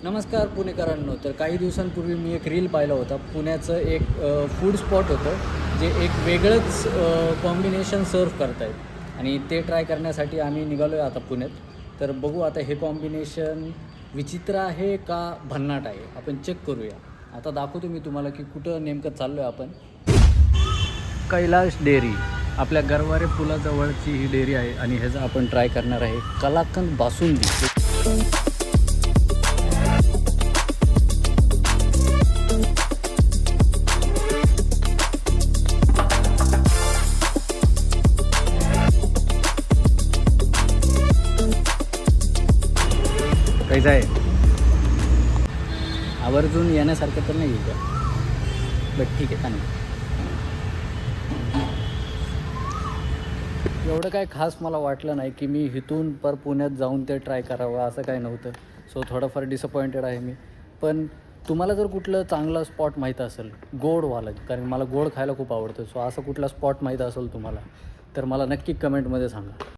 नमस्कार पुणेकरांनो. तर काही दिवसांपूर्वी मी एक रील पाहिला होता. पुण्याचं एक फूड स्पॉट होतं जे एक वेगळंच कॉम्बिनेशन सर्व करत आहेत आणि ते ट्राय करण्यासाठी आम्ही निघालो आहे आता पुण्यात. तर बघू आता हे कॉम्बिनेशन विचित्र आहे का भन्नाट आहे, आपण चेक करूया. आता दाखवतो मी तुम्हाला की कुठं नेमकं चाललो आहे आपण. कैलाश डेअरी, आपल्या गरवारे पुलाजवळची ही डेअरी आहे आणि ह्याचं आपण ट्राय करणार आहे कलाकंद बासुंदी. कैसा आहे? आवर्जून येण्यासारखं तर नाही आहे का, बट ठीक आहे, चांगलं. एवढं काय खास मला वाटलं नाही की मी इथून पुण्यात जाऊन ते ट्राय करावं, असं काय नव्हतं. सो थोडंफार डिसअपॉइंटेड आहे मी. पण तुम्हाला जर कुठलं चांगलं स्पॉट माहीत असेल गोडवालं, कारण मला गोड खायला खूप आवडतं, सो असं कुठला स्पॉट माहीत असेल तुम्हाला तर मला नक्की कमेंटमध्ये सांगा.